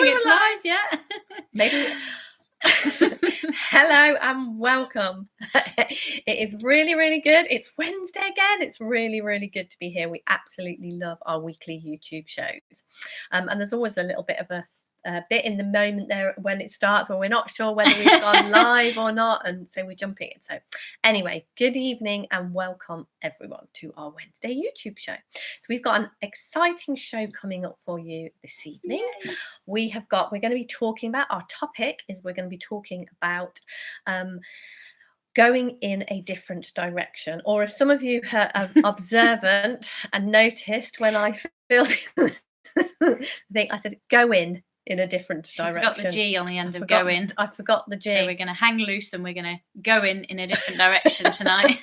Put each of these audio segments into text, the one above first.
it's live, yeah. Maybe. Hello and welcome. It is really, really good. It's Wednesday again. It's really, really good to be here. We absolutely love our weekly YouTube shows. And there's always a little bit of a bit in the moment there when it starts where we're not sure whether we've gone live or not, and so we're jumping in. So anyway, good evening and welcome everyone to our Wednesday YouTube show. So we've got an exciting show coming up for you this evening. Yay. We're going to be talking about, our topic is we're going to be talking about going in a different direction, or if some of you are observant and noticed when I filled in the thing, I said go in a different direction. Forgot the G on the end of go in. I forgot the G. So we're going to hang loose and we're going to go in a different direction tonight.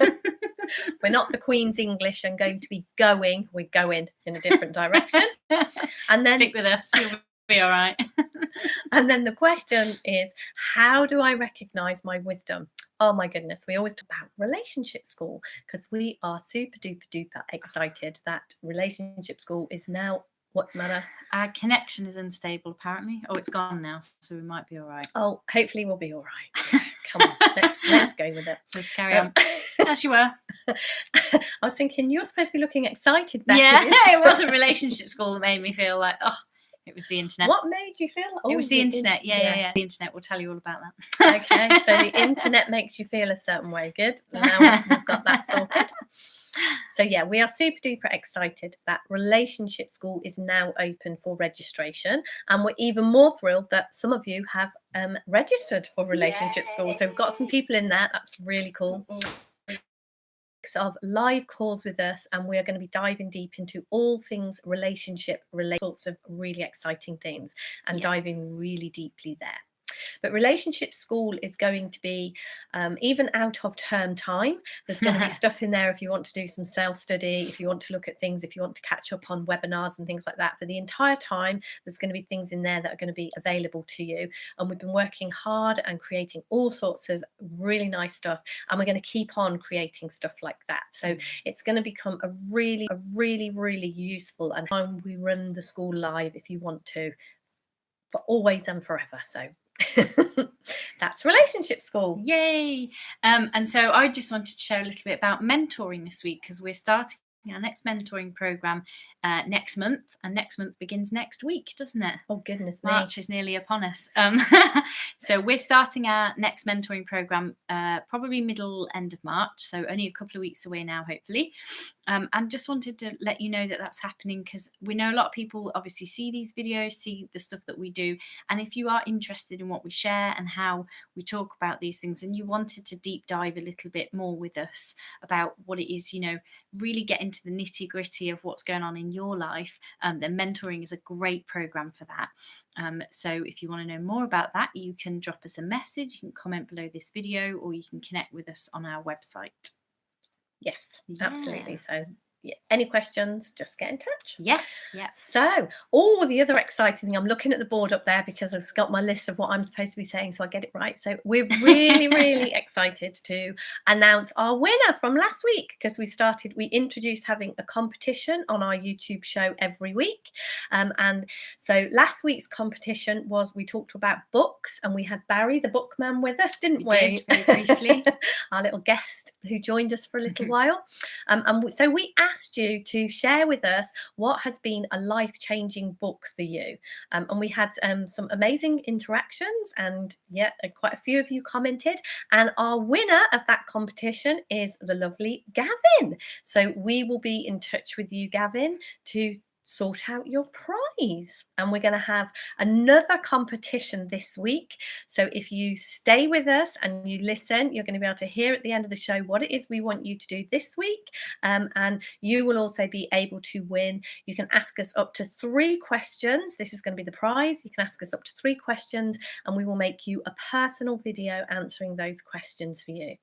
We're not the Queen's English and going to be going. We're going in a different direction. And then stick with us. You'll be all right. And then the question is, how do I recognise my wisdom? Oh my goodness, we always talk about Relationship School because we are super duper duper excited that Relationship School is now, what's the matter? Our connection is unstable apparently. Oh, it's gone now, so we might be all right. Oh, hopefully we'll be all right. Yeah, come on, let's go with it. Let's carry on. As you were. I was thinking you're supposed to be looking excited, Becky. Yeah, it wasn't Relationship School that made me feel like, oh, it was the internet. What made you feel? It was the internet. Yeah. The internet will tell you all about that. Okay, so the internet makes you feel a certain way. Good. Now we've got that sorted. So yeah, we are super duper excited that Relationship School is now open for registration, and we're even more thrilled that some of you have registered for Relationship School. So we've got some people in there. That's really cool. Of live calls with us, and we are going to be diving deep into all things relationship related, sorts of really exciting things, and diving really deeply there. But Relationship School is going to be even out of term time. There's going to be stuff in there if you want to do some self-study, if you want to look at things, if you want to catch up on webinars and things like that. For the entire time, there's going to be things in there that are going to be available to you. And we've been working hard and creating all sorts of really nice stuff. And we're going to keep on creating stuff like that. So it's going to become a really, really useful, and time we run the school live if you want to, for always and forever. So that's Relationship School. Yay. And so I just wanted to share a little bit about mentoring this week, because we're starting our next mentoring program next month, and next month begins next week, doesn't it? Oh goodness me, March is nearly upon us. So we're starting our next mentoring program probably middle end of March, so only a couple of weeks away now, hopefully. And just wanted to let you know that that's happening, because we know a lot of people obviously see these videos, see the stuff that we do, and if you are interested in what we share and how we talk about these things, and you wanted to deep dive a little bit more with us about what it is, really get into the nitty-gritty of what's going on in your life, then mentoring is a great program for that. So if you want to know more about that, you can drop us a message, you can comment below this video, or you can connect with us on our website. Yes, absolutely. So any questions, just get in touch. Yes. So the other exciting thing, I'm looking at the board up there because I've got my list of what I'm supposed to be saying, so I get it right. So we're really excited to announce our winner from last week, because we introduced having a competition on our YouTube show every week. And so last week's competition was, we talked about books, and we had Barry the bookman with us, didn't we? Did, very briefly. Our little guest who joined us for a little while. And so we asked you to share with us what has been a life-changing book for you, and we had some amazing interactions, and quite a few of you commented, and our winner of that competition is the lovely Gavin. So we will be in touch with you, Gavin, to sort out your prize, and we're going to have another competition this week. So if you stay with us and you listen, you're going to be able to hear at the end of the show what it is we want you to do this week, and you will also be able to win. You can ask us up to 3 questions. This is going to be the prize. You can ask us up to 3 questions, and we will make you a personal video answering those questions for you.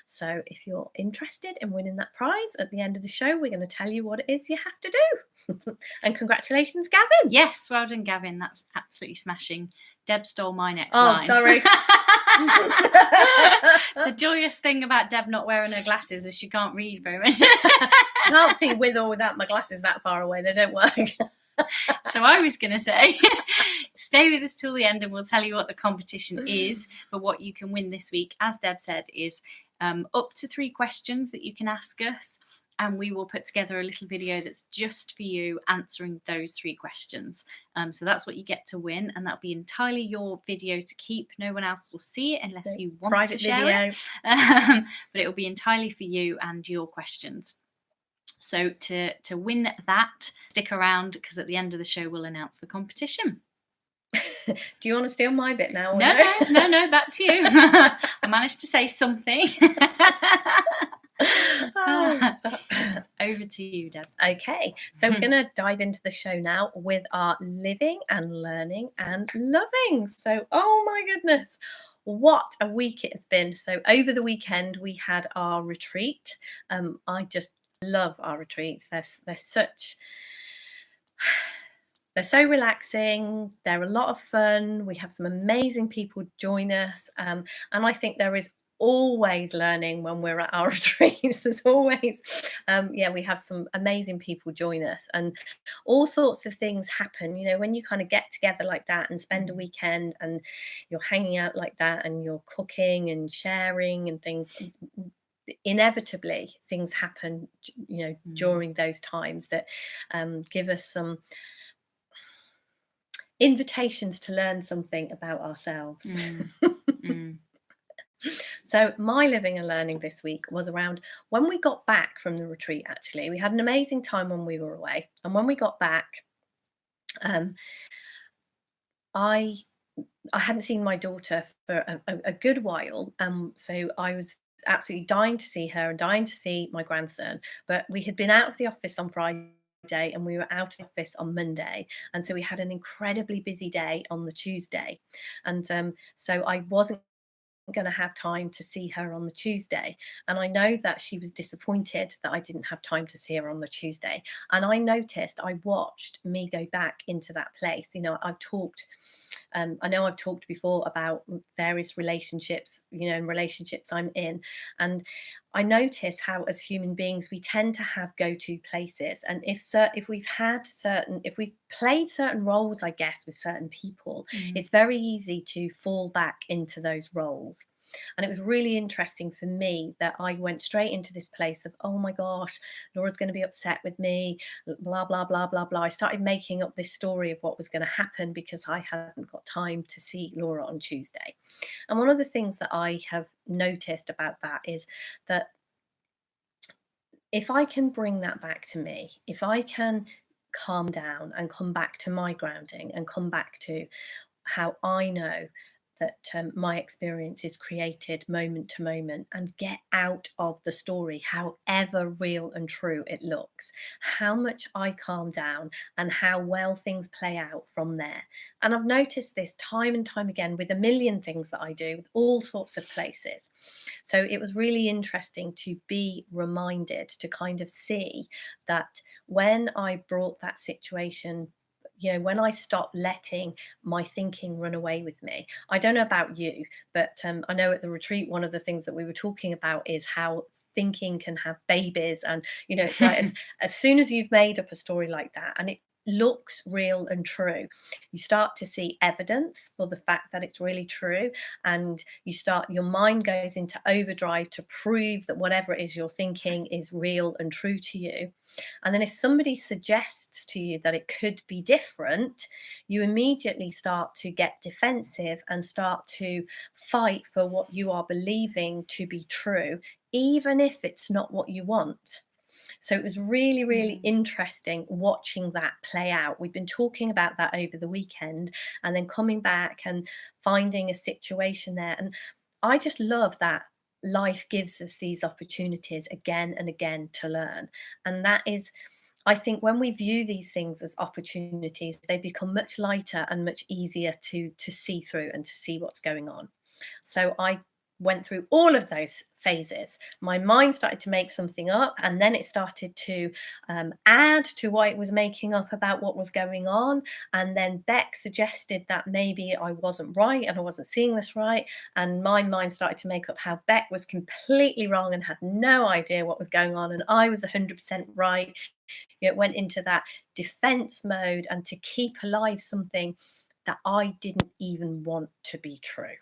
So if you're interested in winning that prize, at the end of the show we're going to tell you what it is you have to do. And congratulations, Gavin. Yes, well done, Gavin. That's absolutely smashing. Deb stole my next line. Oh, sorry. The joyous thing about Deb not wearing her glasses is she can't read very much. I can't see with or without my glasses that far away. They don't work. So I was going to say, stay with us till the end and we'll tell you what the competition is. But what you can win this week, as Deb said, is up to 3 questions that you can ask us. And we will put together a little video that's just for you answering those 3 questions. So that's what you get to win. And that'll be entirely your video to keep. No one else will see it unless you want Private to share video. it. But it will be entirely for you and your questions. So to win that, stick around, because at the end of the show, we'll announce the competition. Do you want to steal my bit now? Or No, back to you. I managed to say something. Over to you, Deb. Okay, so we're going to dive into the show now with our living and learning and loving. So, oh my goodness, what a week it has been. So over the weekend, we had our retreat. I just love our retreats. They're so relaxing. They're a lot of fun. We have some amazing people join us. And I think there is always learning when we're at our retreats. There's always, we have some amazing people join us, and all sorts of things happen. You know, when you kind of get together like that and spend a weekend and you're hanging out like that and you're cooking and sharing and things, inevitably things happen, you know, during those times that give us some invitations to learn something about ourselves. So my living and learning this week was around when we got back from the retreat. Actually, we had an amazing time when we were away, and when we got back, I hadn't seen my daughter for a good while, so I was absolutely dying to see her and dying to see my grandson. But we had been out of the office on Friday and we were out of the office on Monday, and so we had an incredibly busy day on the Tuesday, and so I wasn't going to have time to see her on the Tuesday. And I know that she was disappointed that I didn't have time to see her on the Tuesday. And I watched me go back into that place. You know, I know I've talked before about various relationships, you know, and relationships I'm in. And I notice how as human beings, we tend to have go-to places. And if we've played certain roles, I guess, with certain people, it's very easy to fall back into those roles. And it was really interesting for me that I went straight into this place of, oh my gosh, Laura's going to be upset with me, blah, blah, blah, blah, blah. I started making up this story of what was going to happen because I hadn't got time to see Laura on Tuesday. And one of the things that I have noticed about that is that if I can bring that back to me, if I can calm down and come back to my grounding and come back to how I know that my experience is created moment to moment, and get out of the story, however real and true it looks, how much I calm down and how well things play out from there. And I've noticed this time and time again with a million things that I do, with all sorts of places. So it was really interesting to be reminded to kind of see that when I brought that situation, you know, when I stopped letting my thinking run away with me. I don't know about you, but I know at the retreat, one of the things that we were talking about is how thinking can have babies. And, you know, it's like as soon as you've made up a story like that and it looks real and true, you start to see evidence for the fact that it's really true, and your mind goes into overdrive to prove that whatever it is you're thinking is real and true to you. And then if somebody suggests to you that it could be different, you immediately start to get defensive and start to fight for what you are believing to be true, even if it's not what you want. So it was really, really interesting watching that play out. We've been talking about that over the weekend, and then coming back and finding a situation there. And I just love that life gives us these opportunities again and again to learn. And that is, I think, when we view these things as opportunities, they become much lighter and much easier to see through and to see what's going on. So I went through all of those phases. My mind started to make something up, and then it started to add to what it was making up about what was going on. And then Beck suggested that maybe I wasn't right and I wasn't seeing this right. And my mind started to make up how Beck was completely wrong and had no idea what was going on, and I was 100% right. It went into that defense mode and to keep alive something that I didn't even want to be true.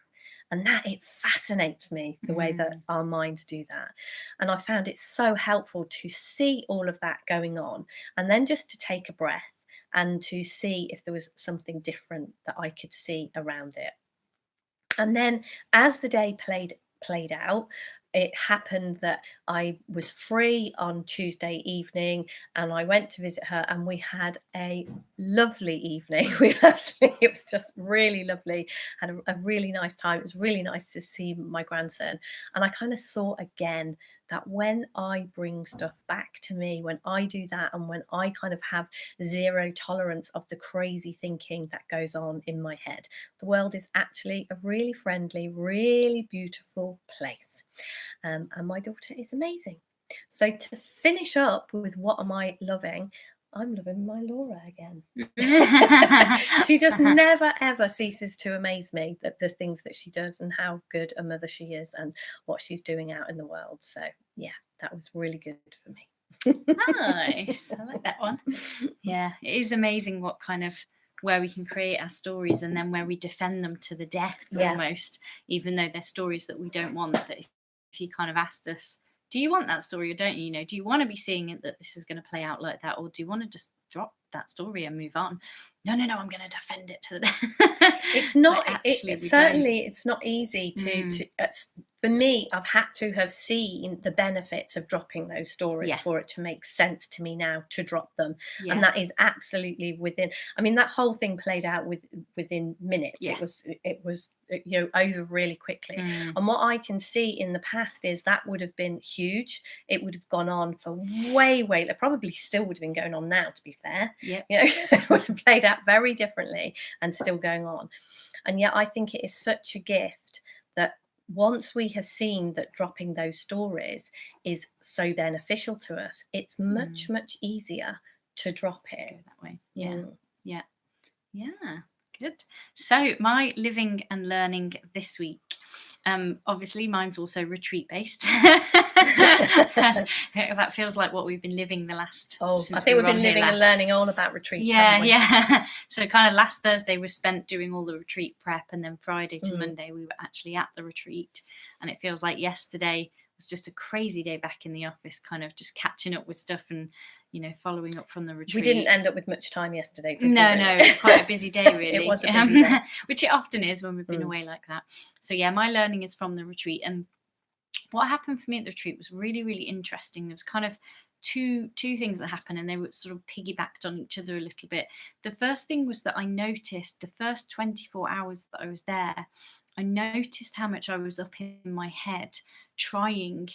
And that it fascinates me the way that our minds do that. And I found it so helpful to see all of that going on and then just to take a breath and to see if there was something different that I could see around it. And then as the day played out, it happened that I was free on Tuesday evening and I went to visit her and we had a lovely evening. It was just really lovely. Had a really nice time. It was really nice to see my grandson. And I kind of saw again that when I bring stuff back to me, when I do that, and when I kind of have zero tolerance of the crazy thinking that goes on in my head, the world is actually a really friendly, really beautiful place. And my daughter is amazing. So to finish up with what am I loving? I'm loving my Laura again. She just never ever ceases to amaze me, that the things that she does and how good a mother she is and what she's doing out in the world. So yeah, that was really good for me. Nice. I like that one. Yeah, it is amazing what kind of where we can create our stories and then where we defend them to the death almost, even though they're stories that we don't want. That if you kind of asked us, do you want that story or don't you? You know, do you want to be seeing it that this is going to play out like that, or do you want to just drop that story and move on? No, I'm going to defend it to the death. It's not certainly it's not easy to for me, I've had to have seen the benefits of dropping those stories for it to make sense to me now to drop them. And that is absolutely within, I mean, that whole thing played out within minutes. It was over really quickly. And what I can see in the past is that would have been huge. It would have gone on for way, probably still would have been going on now, to be fair. It would have played out very differently and still going on. And yet I think it is such a gift that once we have seen that dropping those stories is so beneficial to us, it's much easier to drop it. To go that way. Good. So my living and learning this week, obviously mine's also retreat based. That feels like what we've been living the last. I think we've been living and learning all about retreats. So kind of last Thursday was spent doing all the retreat prep, and then Friday to Monday we were actually at the retreat, and it feels like yesterday was just a crazy day back in the office, kind of just catching up with stuff and following up from the retreat. We didn't end up with much time yesterday, did we? No, it was quite a busy day, really. It was a busy day. Which it often is when we've been away like that. So yeah, my learning is from the retreat. And what happened for me at the retreat was really, really interesting. There was kind of two things that happened, and they were sort of piggybacked on each other a little bit. The first thing was that I noticed the first 24 hours that I was there, I noticed how much I was up in my head trying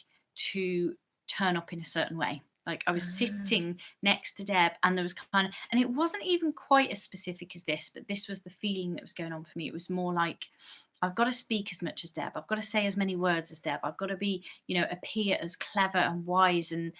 to turn up in a certain way. Like I was sitting next to Deb, and there was kind of, and it wasn't even quite as specific as this, but this was the feeling that was going on for me. It was more like, I've got to speak as much as Deb. I've got to say as many words as Deb. I've got to be, appear as clever and wise and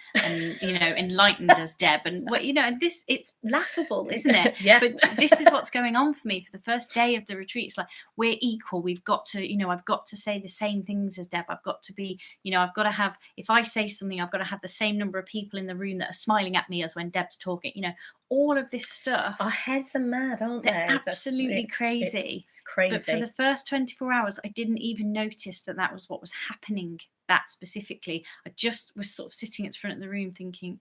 enlightened as Deb. And and this, it's laughable, isn't it? Yeah. But this is what's going on for me for the first day of the retreat. It's like, we're equal. We've got to, I've got to say the same things as Deb. I've got to be, I've got to have, if I say something, I've got to have the same number of people in the room that are smiling at me as when Deb's talking, all of this stuff. Our heads are mad, aren't they? They're absolutely crazy. It's crazy. But for the first 24 hours, I didn't even notice that was what was happening that specifically. I just was sort of sitting at the front of the room thinking,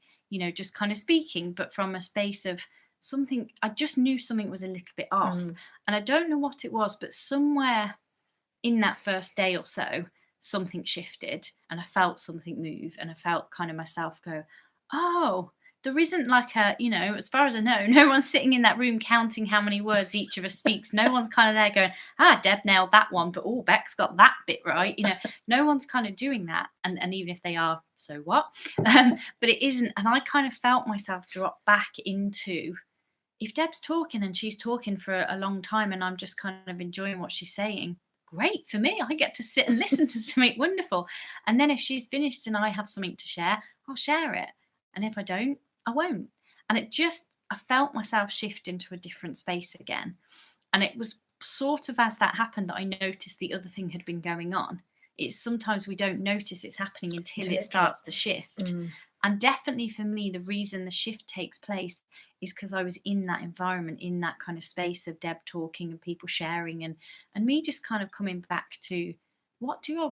just kind of speaking, but from a space of something. I just knew something was a little bit off. And I don't know what it was, but somewhere in that first day or so, something shifted and I felt something move, and I felt kind of myself go, oh, there isn't like a, as far as I know, no one's sitting in that room counting how many words each of us speaks. No one's kind of there going, Deb nailed that one, but Beck's got that bit right. No one's kind of doing that. And even if they are, so what? But it isn't. And I kind of felt myself drop back into, if Deb's talking and she's talking for a long time and I'm just kind of enjoying what she's saying, great for me. I get to sit and listen to something wonderful. And then if she's finished and I have something to share, I'll share it. And if I don't, I won't. And I felt myself shift into a different space again. And it was sort of as that happened that I noticed the other thing had been going on. It's sometimes we don't notice it's happening until it starts to shift. And definitely for me, the reason the shift takes place is because I was in that environment, in that kind of space of Deb talking and people sharing, and me just kind of coming back to what do I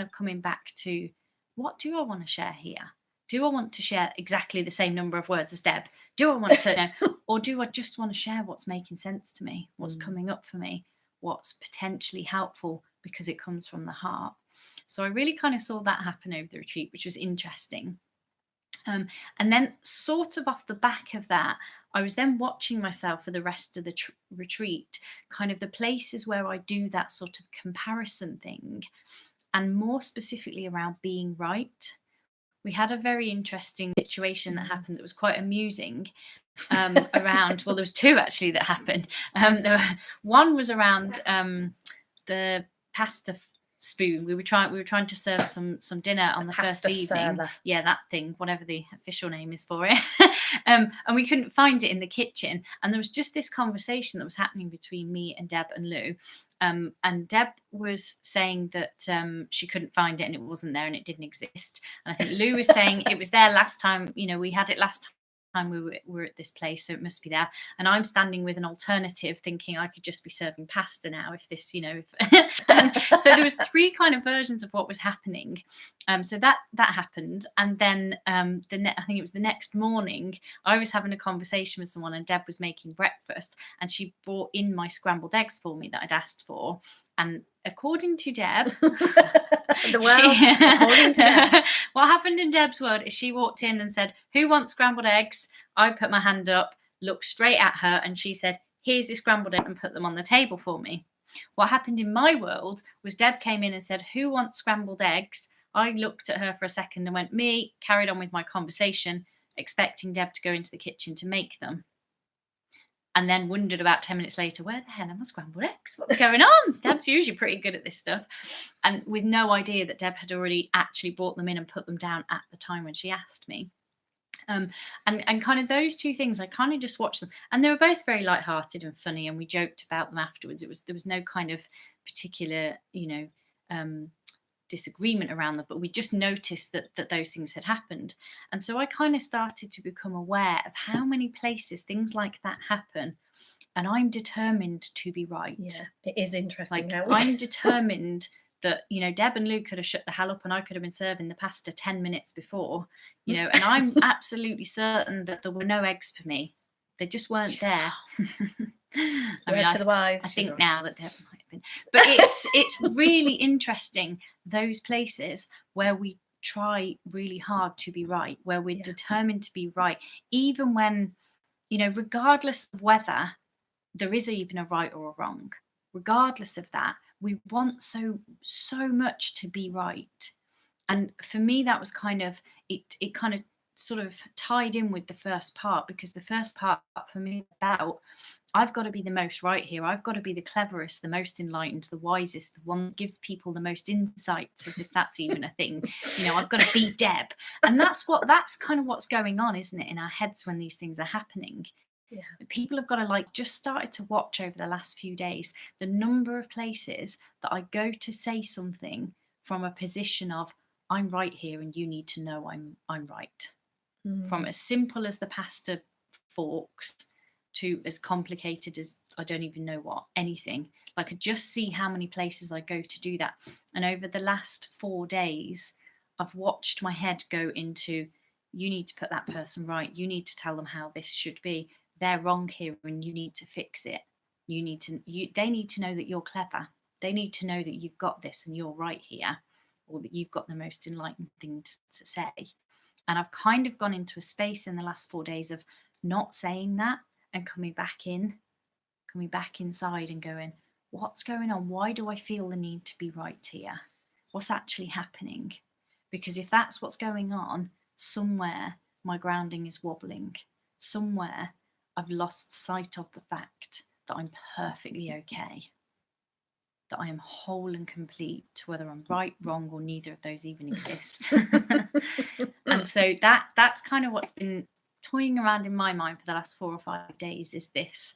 want to share here? Do I want to share exactly the same number of words as Deb? Do I want to or do I just want to share what's making sense to me, what's coming up for me, what's potentially helpful because it comes from the heart? So I really kind of saw that happen over the retreat, which was interesting. And then, sort of off the back of that, I was then watching myself for the rest of the retreat, kind of the places where I do that sort of comparison thing, and more specifically around being right. We had a very interesting situation that happened that was quite amusing around, well, there was two actually that happened. One was around the pasta spoon. We were trying to serve some dinner on the first evening. Yeah, that thing, whatever the official name is for it. And we couldn't find it in the kitchen. And there was just this conversation that was happening between me and Deb and Lou. And Deb was saying that she couldn't find it and it wasn't there and it didn't exist. And I think Lou was saying it was there last time, we had it last time we were at this place, so it must be there. And I'm standing with an alternative thinking I could just be serving pasta now if this, so there was three kind of versions of what was happening. So that happened. And then I think it was the next morning, I was having a conversation with someone and Deb was making breakfast and she brought in my scrambled eggs for me that I'd asked for. And according to Deb, according to Deb, what happened in Deb's world is she walked in and said, "Who wants scrambled eggs?" I put my hand up, looked straight at her, and she said, "Here's your scrambled eggs," and put them on the table for me. What happened in my world was Deb came in and said, "Who wants scrambled eggs?" I looked at her for a second and went, "Me," carried on with my conversation, expecting Deb to go into the kitchen to make them. And then wondered about 10 minutes later, where the hell are my scrambled eggs? What's going on? Deb's usually pretty good at this stuff. And with no idea that Deb had already actually brought them in and put them down at the time when she asked me. And kind of those two things, I kind of just watched them. And they were both very lighthearted and funny. And we joked about them afterwards. There was no kind of particular, disagreement around them, but we just noticed that those things had happened. And so I kind of started to become aware of how many places things like that happen, and I'm determined to be right. Yeah, it is interesting. I'm determined that Deb and Luke could have shut the hell up and I could have been serving the pasta 10 minutes before, and I'm absolutely certain that there were no eggs for me. They just weren't there. I think now that Deb might have been, but it's really interesting, those places where we try really hard to be right, where we're determined to be right, even when regardless of whether there is even a right or a wrong, regardless of that, we want so much to be right. And for me, that was kind of it kind of sort of tied in with the first part, because the first part for me about I've got to be the most right here. I've got to be the cleverest, the most enlightened, the wisest, the one that gives people the most insights, as if that's even a thing. I've got to beat Deb. And that's kind of what's going on, isn't it, in our heads when these things are happening. Yeah. People have got to just started to watch over the last few days the number of places that I go to say something from a position of I'm right here and you need to know I'm right. From as simple as the pasta forks to as complicated as I don't even know what, anything. I could just see how many places I go to do that. And over the last 4 days, I've watched my head go into, you need to put that person right. You need to tell them how this should be. They're wrong here and you need to fix it. They need to know that you're clever. They need to know that you've got this and you're right here, or that you've got the most enlightened thing to say. And I've kind of gone into a space in the last 4 days of not saying that and coming back inside and going, what's going on? Why do I feel the need to be right here? What's actually happening? Because if that's what's going on, somewhere my grounding is wobbling. Somewhere I've lost sight of the fact that I'm perfectly okay. That I am whole and complete, whether I'm right, wrong, or neither of those even exist. And so that's kind of what's been toying around in my mind for the last 4 or 5 days, is this.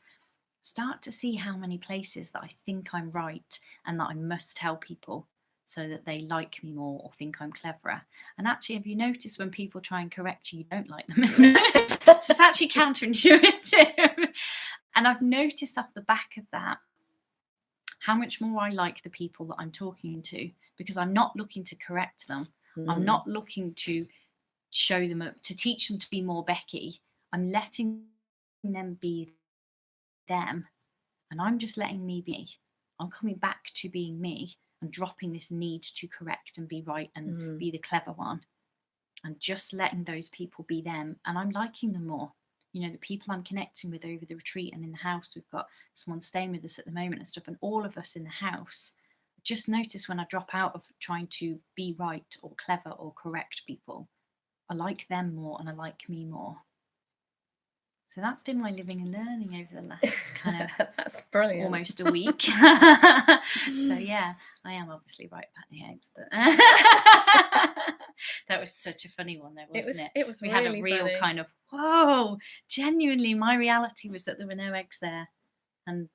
Start to see how many places that I think I'm right and that I must tell people so that they like me more or think I'm cleverer. And actually, have you noticed when people try and correct you, you don't like them as much? So it's actually counterintuitive. And I've noticed off the back of that how much more I like the people that I'm talking to, because I'm not looking to correct them. I'm not looking to show them, to teach them to be more Becky. I'm letting them be them, and I'm just letting me be. I'm coming back to being me and dropping this need to correct and be right and be the clever one, and just letting those people be them. And I'm liking them more. You know, the people I'm connecting with over the retreat and in the house, we've got someone staying with us at the moment and stuff, and all of us in the house, just notice when I drop out of trying to be right or clever or correct people, I like them more and I like me more. So that's been my living and learning over the last kind of that's brilliant, almost a week. So yeah, I am obviously right about the eggs, but that was such a funny one though, wasn't it? It was we really had a real funny. kind of, whoa, genuinely my reality was that there were no eggs there, and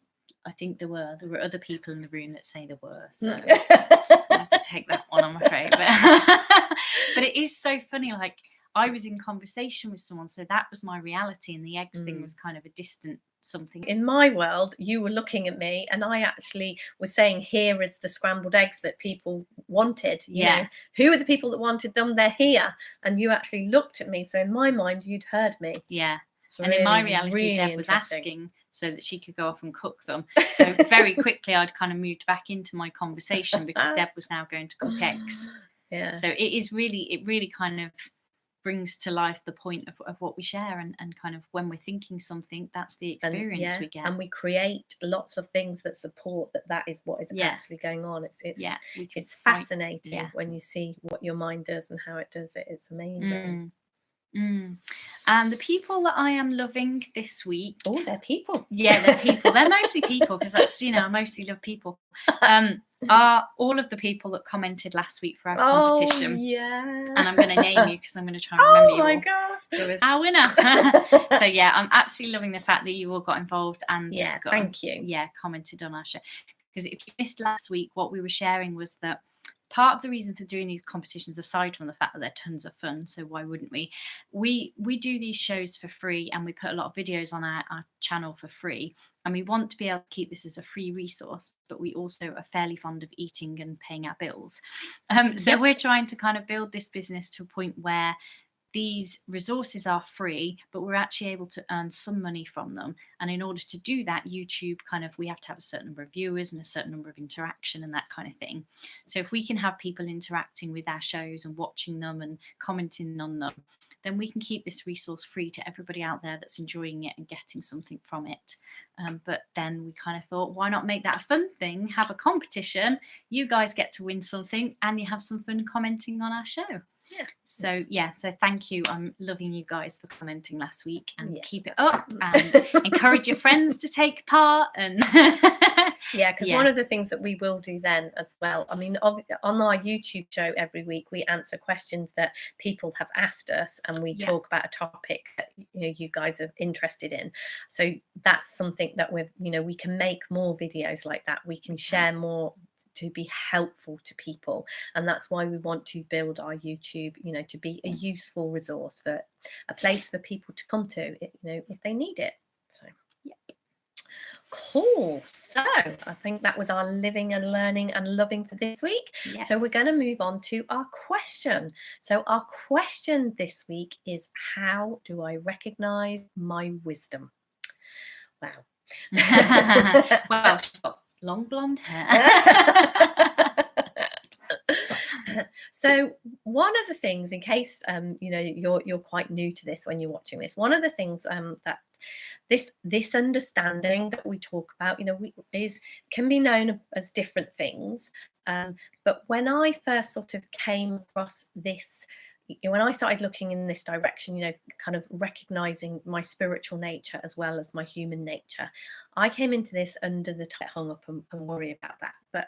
I think there were other people in the room that say there were, so I have to take that one, I'm afraid. But it is so funny, like I was in conversation with someone, so that was my reality, and the eggs thing was kind of a distant something. In my world, you were looking at me, and I actually was saying, here is the scrambled eggs that people wanted. You know, who are the people that wanted them? They're here. And you actually looked at me. So in my mind, you'd heard me. Yeah. It's and really, in my reality, really Deb was asking so that she could go off and cook them. So very quickly, I'd kind of moved back into my conversation because Deb was now going to cook eggs. Yeah. So it really kind of brings to life the point of what we share, and kind of when we're thinking something, that's the experience we get. And we create lots of things that support that is what is actually going on. It's fascinating when you see what your mind does and how it does it. It's amazing. And the people that I am loving this week, they're people. Yeah, they're people. They're mostly people, because that's, you know, I mostly love people. Are all of the people that commented last week for our competition. Yeah. And I'm going to name you because I'm going to try and remember you. Oh my gosh. It was our winner. So yeah, I'm absolutely loving the fact that you all got involved and thank you. Yeah, commented on our show. Because if you missed last week, what we were sharing was that part of the reason for doing these competitions, aside from the fact that they're tons of fun, so why wouldn't we do these shows for free, and we put a lot of videos on our channel for free, and we want to be able to keep this as a free resource, but we also are fairly fond of eating and paying our bills. So we're trying to kind of build this business to a point where these resources are free, but we're actually able to earn some money from them. And in order to do that, YouTube we have to have a certain number of viewers and a certain number of interaction and that kind of thing. So if we can have people interacting with our shows and watching them and commenting on them, then we can keep this resource free to everybody out there that's enjoying it and getting something from it. But then we kind of thought, why not make that a fun thing? Have a competition. You guys get to win something, and you have some fun commenting on our show. So thank you. I'm loving you guys for commenting last week, and keep it up, and encourage your friends to take part. And because one of the things that we will do then as well, I mean, on our YouTube show every week, we answer questions that people have asked us, and we talk about a topic that you guys are interested in. So that's something that we can make more videos like that. We can share more to be helpful to people, and that's why we want to build our YouTube, to be a useful resource, for a place for people to come to, if they need it. So cool. So I think that was our living and learning and loving for this week. So we're going to move on to our question. So our question this week is, how do I recognize my wisdom? Wow. Well, she's got long blonde hair. So one of the things, in case you're quite new to this when you're watching this, one of the things that this understanding that we talk about, can be known as different things. But when I first sort of came across this, when I started looking in this direction, kind of recognizing my spiritual nature as well as my human nature, I came into this under the hung up and worry about that. But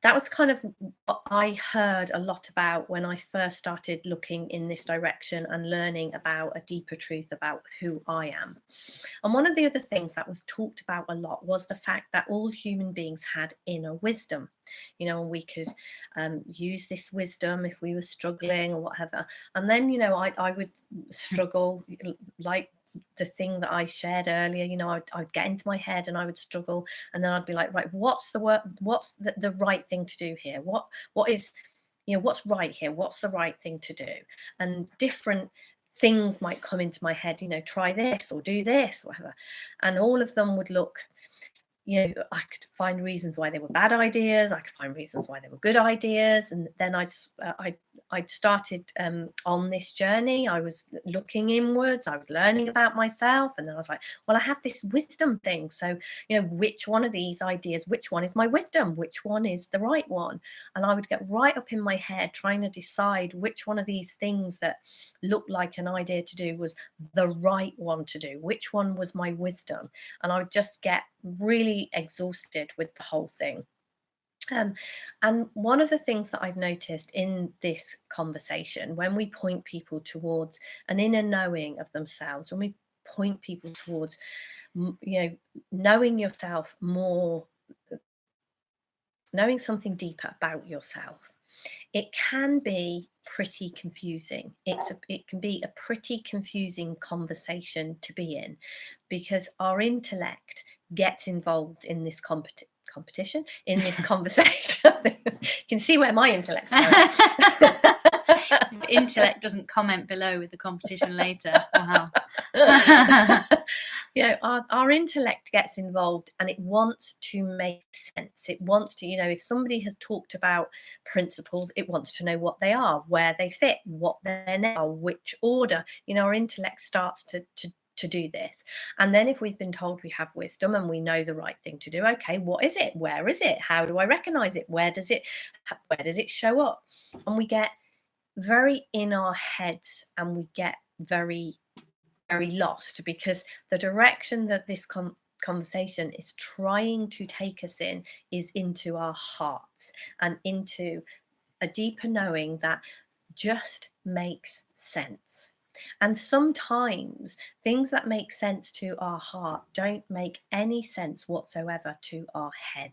that was kind of what I heard a lot about when I first started looking in this direction and learning about a deeper truth about who I am. And one of the other things that was talked about a lot was the fact that all human beings had inner wisdom, and we could use this wisdom if we were struggling or whatever. And then, I would struggle, like the thing that I shared earlier, I'd get into my head and I would struggle, and then I'd be like, right, what's the right thing to do here? What is, what's right here? What's the right thing to do? And different things might come into my head, try this or do this, or whatever. And all of them would look, I could find reasons why they were bad ideas. I could find reasons why they were good ideas. And then I'd started on this journey. I was looking inwards. I was learning about myself. And then I was like, well, I have this wisdom thing. So, which one of these ideas, which one is my wisdom? Which one is the right one? And I would get right up in my head trying to decide which one of these things that looked like an idea to do was the right one to do. Which one was my wisdom? And I would just get really exhausted with the whole thing. And one of the things that I've noticed in this conversation, when we point people towards an inner knowing of themselves, when we point people towards, knowing yourself more, knowing something deeper about yourself, it can be pretty confusing. It can be a pretty confusing conversation to be in, because our intellect gets involved in this competition, in this conversation. You can see where my intellect's going. Intellect doesn't comment below with the competition later. Wow. Our intellect gets involved, and it wants to make sense. It wants to, if somebody has talked about principles, it wants to know what they are, where they fit, what they're now, which order. Our intellect starts to do this. And then if we've been told we have wisdom and we know the right thing to do, okay, what is it? Where is it? How do I recognize it? Where does it show up? And we get very in our heads, and we get very, very lost, because the direction that this conversation is trying to take us in is into our hearts and into a deeper knowing that just makes sense. And sometimes things that make sense to our heart don't make any sense whatsoever to our head.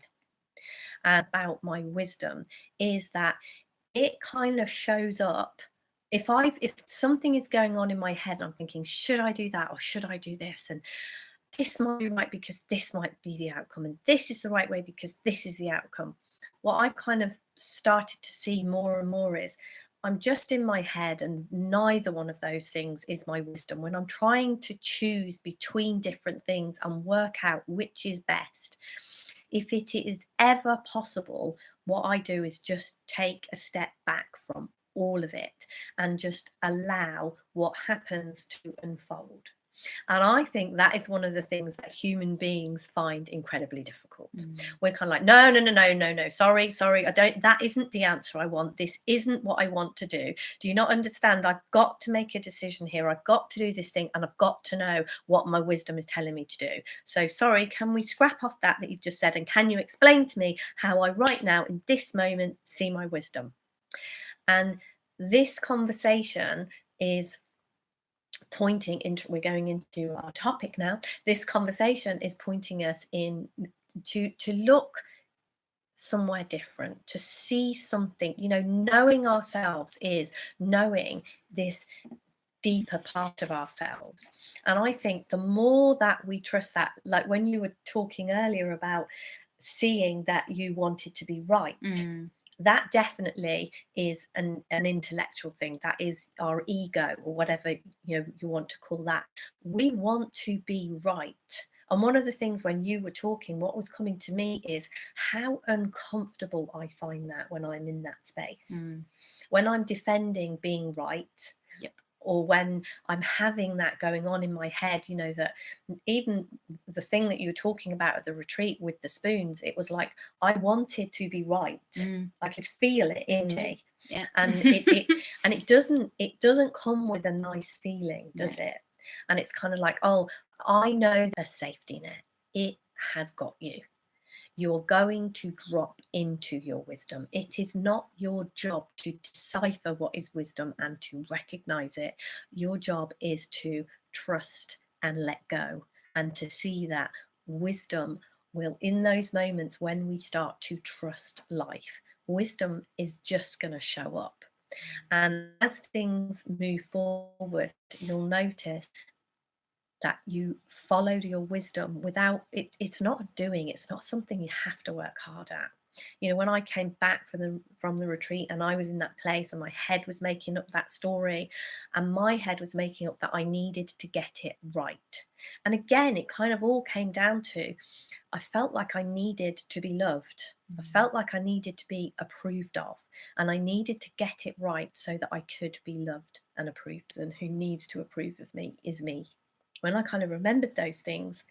About my wisdom is that it kind of shows up. If something is going on in my head and I'm thinking, should I do that or should I do this? And this might be right because this might be the outcome. And this is the right way because this is the outcome. What I've kind of started to see more and more is I'm just in my head, and neither one of those things is my wisdom. When I'm trying to choose between different things and work out which is best, if it is ever possible, what I do is just take a step back from all of it and just allow what happens to unfold. And I think that is one of the things that human beings find incredibly difficult. We're kind of like, no, sorry, that isn't the answer I want. This isn't what I want to do. Do you not understand? I've got to make a decision here. I've got to do this thing, and I've got to know what my wisdom is telling me to do. So sorry, can we scrap off that you've just said, and can you explain to me how I right now in this moment see my wisdom? And this conversation is pointing into, we're going into our topic now. This conversation is pointing us in to look somewhere different, to see something. Knowing ourselves is knowing this deeper part of ourselves. And I think the more that we trust that, like when you were talking earlier about seeing that you wanted to be right, that definitely is an intellectual thing. That is our ego, or whatever you want to call that. We want to be right. And one of the things when you were talking, what was coming to me is how uncomfortable I find that when I'm in that space. When I'm defending being right. Yep. Or when I'm having that going on in my head, that even the thing that you were talking about at the retreat with the spoons, it was like I wanted to be right. I could feel it in me. Yeah. And it doesn't come with a nice feeling, does it? And it's kind of like, oh, I know the safety net. It has got you. You're going to drop into your wisdom. It is not your job to decipher what is wisdom and to recognize it. Your job is to trust and let go, and to see that wisdom will, in those moments when we start to trust life, wisdom is just going to show up. And as things move forward, you'll notice that you followed your wisdom without it. It's not doing, it's not something you have to work hard at. You know, when I came back from the retreat and I was in that place and my head was making up that story, and my head was making up that I needed to get it right. And again, it kind of all came down to, I felt like I needed to be loved. I felt like I needed to be approved of, and I needed to get it right so that I could be loved and approved. And who needs to approve of me is me. When I kind of remembered those things,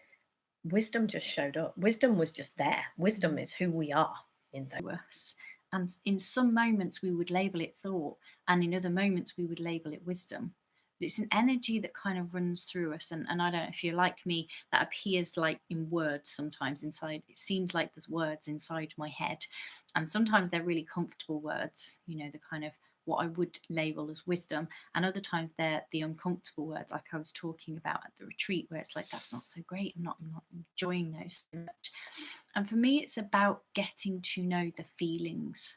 wisdom just showed up. Wisdom was just there. Wisdom is who we are in us. And in some moments we would label it thought, and in other moments we would label it wisdom. But it's an energy that kind of runs through us. And I don't know if you're like me, that appears like in words sometimes inside. It seems like there's words inside my head. And sometimes they're really comfortable words, you know, the kind of what I would label as wisdom, and other times they're the uncomfortable words, like I was talking about at the retreat, where it's like, that's not so great, I'm not enjoying those so much. And for me, it's about getting to know the feelings.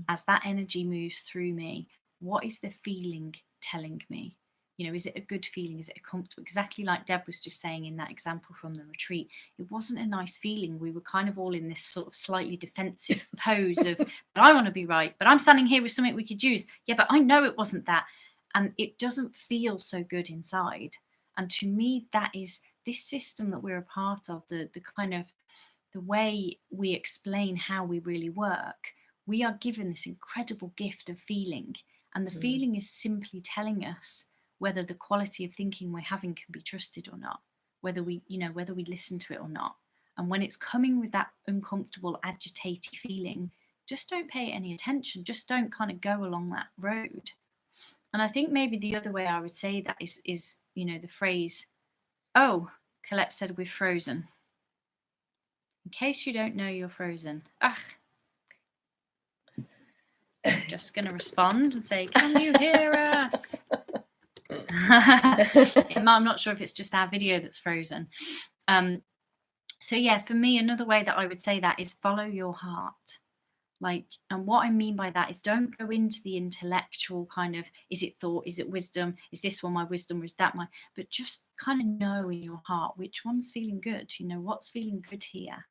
As that energy moves through me, what is the feeling telling me? You know, is it a good feeling? Is it a comfortable? Exactly like Deb was just saying in that example from the retreat, it wasn't a nice feeling. We were kind of all in this sort of slightly defensive pose of, but I want to be right, but I'm standing here with something we could use. Yeah, but I know it wasn't that. And it doesn't feel so good inside. And to me, that is this system that we're a part of, the kind of the way we explain how we really work. We are given this incredible gift of feeling. And the feeling is simply telling us whether the quality of thinking we're having can be trusted or not, whether we, you know, whether we listen to it or not. And when it's coming with that uncomfortable, agitated feeling, just don't pay any attention. Just don't kind of go along that road. And I think maybe the other way I would say that is you know, the phrase, oh, Colette said we're frozen. In case you don't know, you're frozen. Ugh. I'm just going to respond and say, can you hear us? I'm not sure if it's just our video that's frozen. So yeah, for me, another way that I would say that is follow your heart. Like, and what I mean by that is don't go into the intellectual kind of, is it thought, is it wisdom, is this one my wisdom or is that my, but just kind of know in your heart which one's feeling good, you know, what's feeling good here.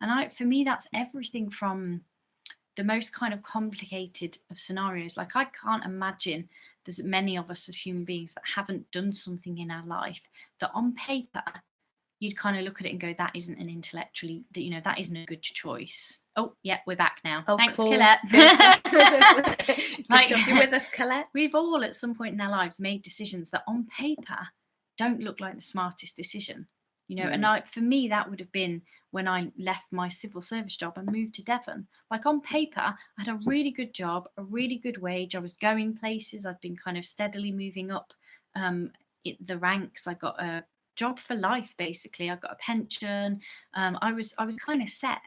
And for me, that's everything from the most kind of complicated of scenarios. Like, I can't imagine there's many of us as human beings that haven't done something in our life that on paper you'd kind of look at it and go, that isn't an intellectually, you know, that isn't a good choice. Oh, yeah, we're back now. Oh, thanks, cool. Colette. Like, you're with us, Colette. We've all at some point in our lives made decisions that on paper don't look like the smartest decision. You know, and for me, that would have been when I left my civil service job and moved to Devon. Like, on paper, I had a really good job, a really good wage. I was going places. I'd been kind of steadily moving up the ranks. I got a job for life, basically. I got a pension. I was kind of set.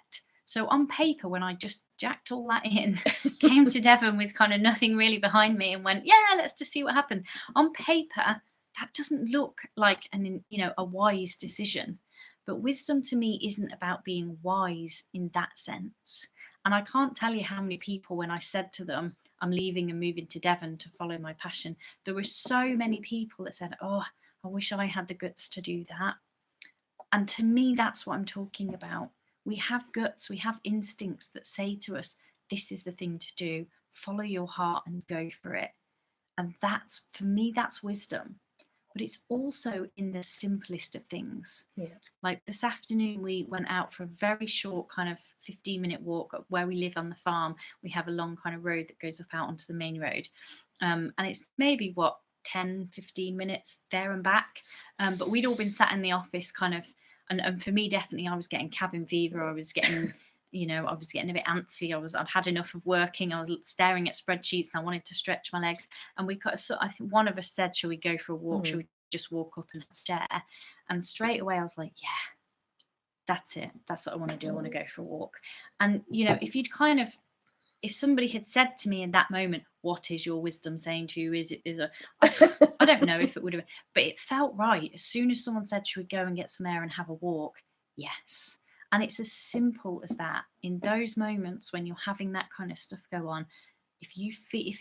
So on paper, when I just jacked all that in, came to Devon with kind of nothing really behind me and went, yeah, let's just see what happens. On paper, that doesn't look like a wise decision. But wisdom to me isn't about being wise in that sense. And I can't tell you how many people, when I said to them, I'm leaving and moving to Devon to follow my passion, there were so many people that said, oh, I wish I had the guts to do that. And to me, that's what I'm talking about. We have guts, we have instincts that say to us, this is the thing to do, follow your heart and go for it. And that's, for me, that's wisdom. But it's also in the simplest of things. Yeah. Like this afternoon, we went out for a very short kind of 15-minute walk where we live on the farm. We have a long kind of road that goes up out onto the main road. And it's maybe 10, 15 minutes there and back. But we'd all been sat in the office kind of, and for me, definitely, I was getting cabin fever. I was getting, I was getting a bit antsy. I'd had enough of working. I was staring at spreadsheets and I wanted to stretch my legs. And I think one of us said, shall we go for a walk? Shall we just walk up and share? And straight away I was like, yeah, that's it. That's what I want to do. I want to go for a walk. And, you know, if somebody had said to me in that moment, what is your wisdom saying to you? I don't know if it would have, but it felt right. As soon as someone said, should we go and get some air and have a walk? Yes. And it's as simple as that. In those moments when you're having that kind of stuff go on, if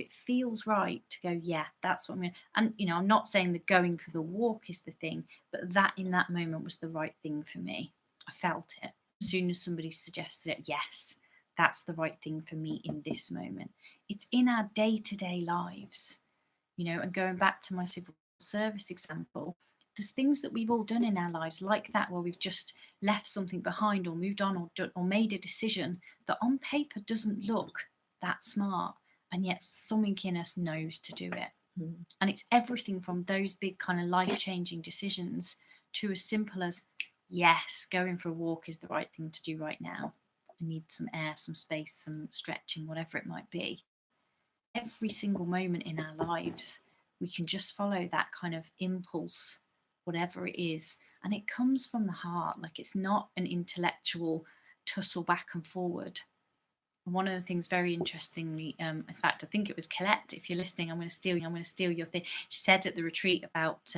it feels right to go, yeah, that's what I'm going to, and, you know, I'm not saying that going for the walk is the thing, but that in that moment was the right thing for me. I felt it. As soon as somebody suggested it, yes, that's the right thing for me in this moment. It's in our day-to-day lives, you know, and going back to my civil service example, there's things that we've all done in our lives like that, where we've just left something behind or moved on or made a decision that on paper doesn't look that smart, and yet something in us knows to do it. And it's everything from those big kind of life-changing decisions to as simple as, yes, going for a walk is the right thing to do right now. I need some air, some space, some stretching, whatever it might be. Every single moment in our lives, we can just follow that kind of impulse, whatever it is. And it comes from the heart. Like, it's not an intellectual tussle back and forward. And one of the things, very interestingly, in fact, I think it was Colette, if you're listening, I'm going to steal your thing. She said at the retreat about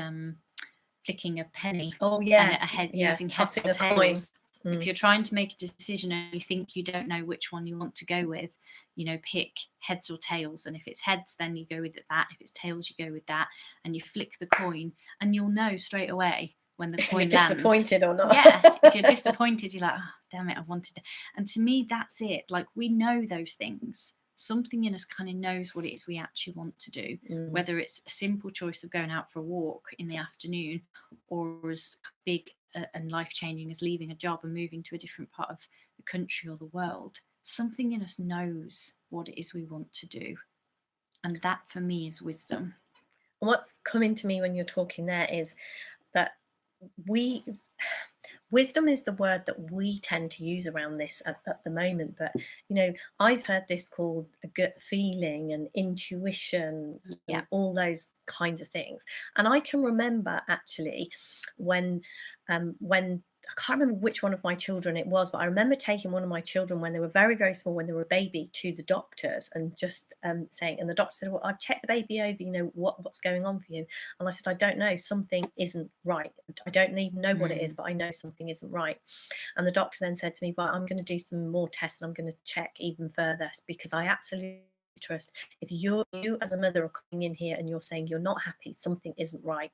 flicking a penny. Oh, yeah. Using heads or tails. If you're trying to make a decision and you think you don't know which one you want to go with, you know, pick heads or tails. And if it's heads, then you go with that. If it's tails, you go with that. And you flick the coin, and you'll know straight away when the coin lands. Disappointed or not. Yeah. If you're disappointed, you're like, oh, damn it, I wanted to. And to me, that's it. Like, we know those things. Something in us kind of knows what it is we actually want to do, whether it's a simple choice of going out for a walk in the afternoon, or as big and life-changing as leaving a job and moving to a different part of the country or the world. Something in us knows what it is we want to do. And that, for me, is wisdom. What's coming to me when you're talking there is that wisdom is the word that we tend to use around this at the moment. But, you know, I've heard this called a gut feeling and intuition, and all those kinds of things. And I can remember actually when I can't remember which one of my children it was, but I remember taking one of my children when they were very, very small, when they were a baby, to the doctors and just saying, and the doctor said, well, I've checked the baby over, you know, what's going on for you? And I said, I don't know, something isn't right. I don't even know what it is, but I know something isn't right. And the doctor then said to me, well, I'm going to do some more tests and I'm going to check even further, because I absolutely trust, if you as a mother are coming in here and you're saying you're not happy, something isn't right,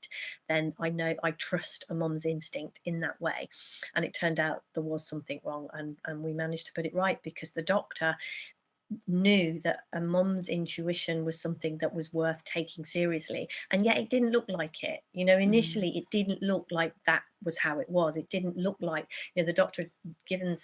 then I know, I trust a mum's instinct in that way. And it turned out there was something wrong, and we managed to put it right, because the doctor knew that a mum's intuition was something that was worth taking seriously, and yet it didn't look like it. You know, initially it didn't look like that was how it was. It didn't look like, you know, the doctor had given,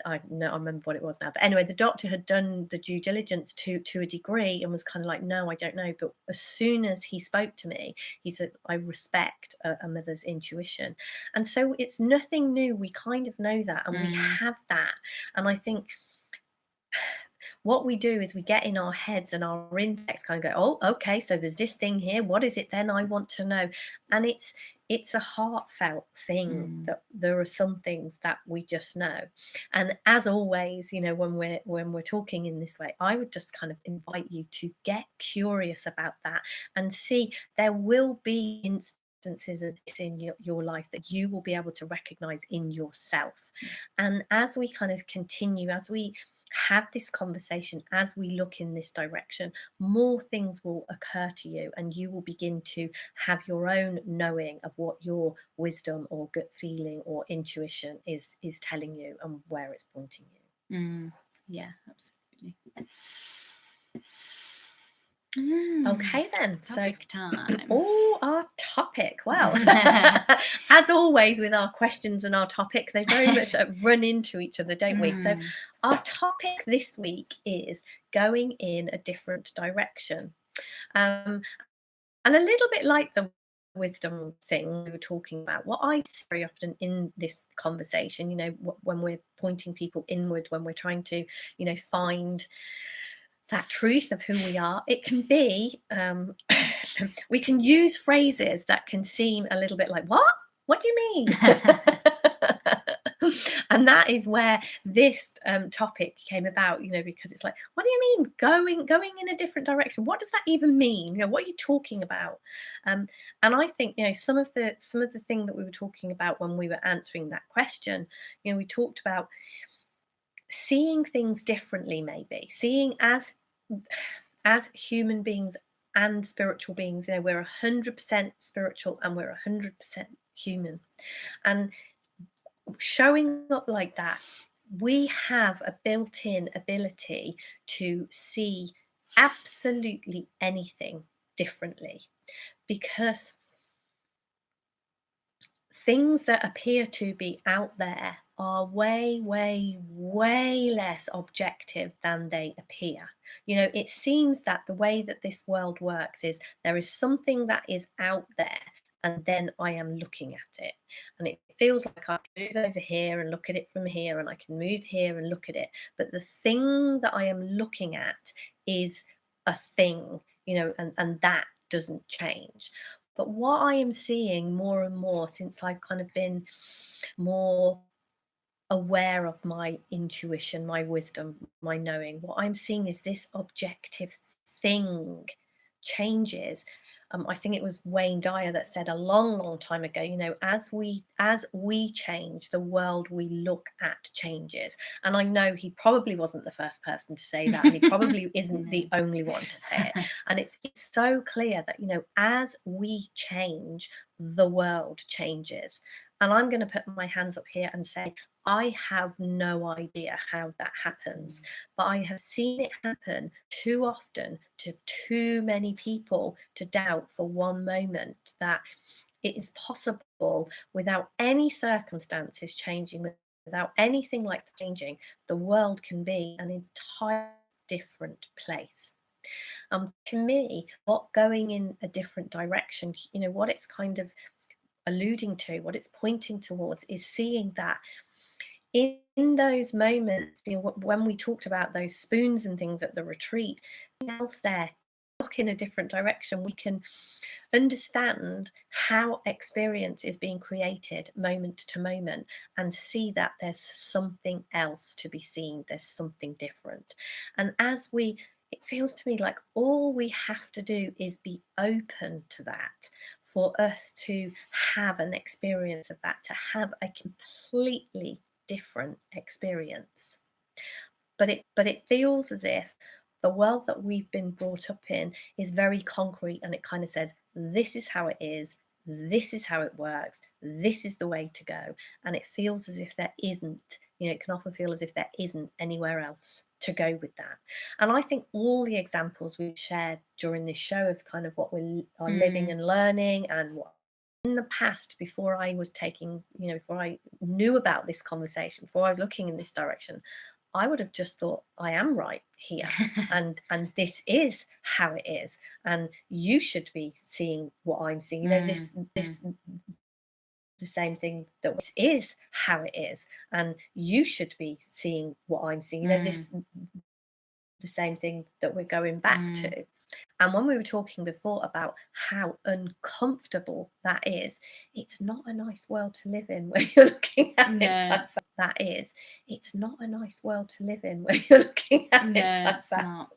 I remember what it was now, but anyway, the doctor had done the due diligence to a degree and was kind of like, no, I don't know. But as soon as he spoke to me, he said, I respect a mother's intuition. And so it's nothing new. We kind of know that, and we have that. And I think what we do is we get in our heads and our intellects kind of go, oh, okay, so there's this thing here. What is it then? I want to know. And it's a heartfelt thing, that there are some things that we just know. And as always, you know, when we're talking in this way, I would just kind of invite you to get curious about that and see, there will be instances of this in your life that you will be able to recognize in yourself. And as we kind of continue, as we have this conversation, as we look in this direction, more things will occur to you, and you will begin to have your own knowing of what your wisdom or gut feeling or intuition is telling you and where it's pointing you. Yeah, absolutely. Okay then, topic time. Oh, our topic. Well, as always with our questions and our topic, they very much run into each other, don't we? So our topic this week is going in a different direction, and a little bit like the wisdom thing we were talking about, what I see very often in this conversation, you know, when we're pointing people inward, when we're trying to, you know, find that truth of who we are, it can be, we can use phrases that can seem a little bit like, what do you mean? And that is where this topic came about, because it's like, what do you mean going in a different direction? What does that even mean? What are you talking about? And I think, some of the thing that we were talking about when we were answering that question, we talked about seeing things differently, maybe seeing as human beings and spiritual beings. We're 100% spiritual and we're 100% human, and showing up like that, we have a built-in ability to see absolutely anything differently, because things that appear to be out there are way, way, way less objective than they appear. It seems that the way that this world works is there is something that is out there, and then I am looking at it. And it feels like I can move over here and look at it from here, and I can move here and look at it. But the thing that I am looking at is a thing, and that doesn't change. But what I am seeing more and more since I've kind of been more aware of my intuition, my wisdom, my knowing, what I'm seeing is this objective thing changes. I think it was Wayne Dyer that said a long, long time ago, as we change, the world we look at changes. And I know he probably wasn't the first person to say that, and he probably isn't the only one to say it. And it's so clear that, as we change, the world changes. And I'm going to put my hands up here and say, I have no idea how that happens, but I have seen it happen too often to too many people to doubt for one moment that it is possible without any circumstances changing, without anything like changing. The world can be an entirely different place. To me, what going in a different direction, what it's kind of alluding to, what it's pointing towards, is seeing that in those moments, when we talked about those spoons and things at the retreat, else there, look in a different direction, we can understand how experience is being created moment to moment, and see that there's something else to be seen, there's something different. And it feels to me like all we have to do is be open to that, for us to have an experience of that, to have a completely different experience. But it feels as if the world that we've been brought up in is very concrete, and it kind of says, this is how it is, this is how it works, this is the way to go. And it feels as if there isn't, it can often feel as if there isn't anywhere else to go with that. And I think all the examples we've shared during this show of kind of what we are living and learning, and what in the past, before I was taking, before I knew about this conversation, before I was looking in this direction, I would have just thought, I am right here, and this is how it is, and you should be seeing what I'm seeing. This the same thing, that this is how it is, and you should be seeing what I'm seeing. This the same thing that we're going back to. And when we were talking before about how uncomfortable that is, it's not a nice world to live in when you're looking at it. That is, it's not a nice world to live in when you're looking at it. No, it's not.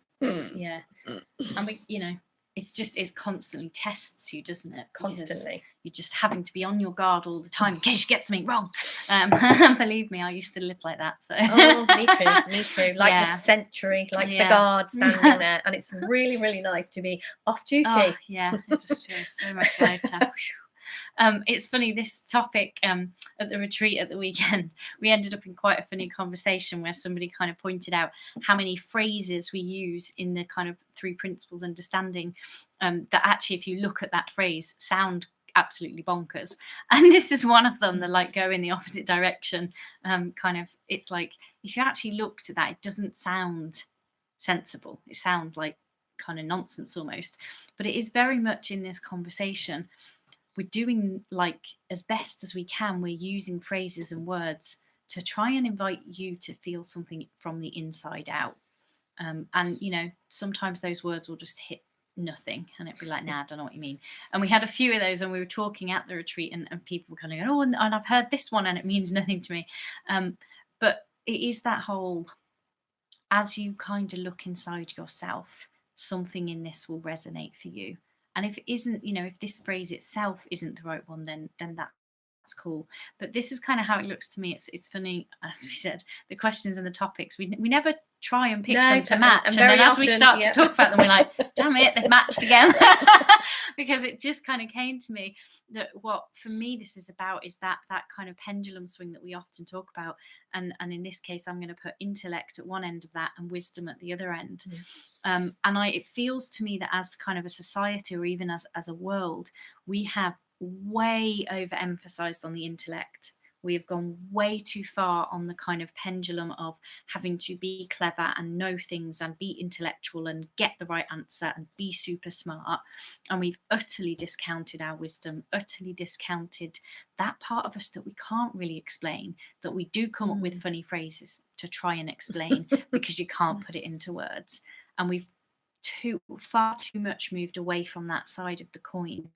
Yeah. And it's constantly tests you, doesn't it? Constantly. You're just having to be on your guard all the time in case you get something wrong. Believe me, I used to live like that. So me too. Like the sentry, like the guard standing there, and it's really, really nice to be off duty. Oh, yeah, it just feels so much lighter. It's funny, this topic at the retreat at the weekend, we ended up in quite a funny conversation where somebody kind of pointed out how many phrases we use in the kind of 3 principles understanding, that actually, if you look at that phrase, sound absolutely bonkers. And this is one of them, the go in the opposite direction. Kind of, it's like, if you actually looked at that, it doesn't sound sensible. It sounds like kind of nonsense almost. But it is very much in this conversation. We're doing as best as we can. We're using phrases and words to try and invite you to feel something from the inside out. And sometimes those words will just hit nothing. And it'd be like, nah, I don't know what you mean. And we had a few of those when we were talking at the retreat, and people were kind of going, oh, and I've heard this one and it means nothing to me. But it is that whole, as you kind of look inside yourself, something in this will resonate for you. And if it isn't, if this phrase itself isn't the right one, then that's cool. But this is kind of how it looks to me. It's funny, as we said, the questions and the topics, we never try and pick them to match, and then as we start to talk about them, we're like, damn it, they've matched again. Because it just kind of came to me that what for me this is about is that kind of pendulum swing that we often talk about, and in this case I'm going to put intellect at one end of that and wisdom at the other end. And it feels to me that as kind of a society, or even as a world, we have way overemphasized on the intellect. We have gone way too far on the kind of pendulum of having to be clever and know things and be intellectual and get the right answer and be super smart. And we've utterly discounted our wisdom, utterly discounted that part of us that we can't really explain, that we do come up with funny phrases to try and explain because you can't put it into words. And we've far too much moved away from that side of the coin.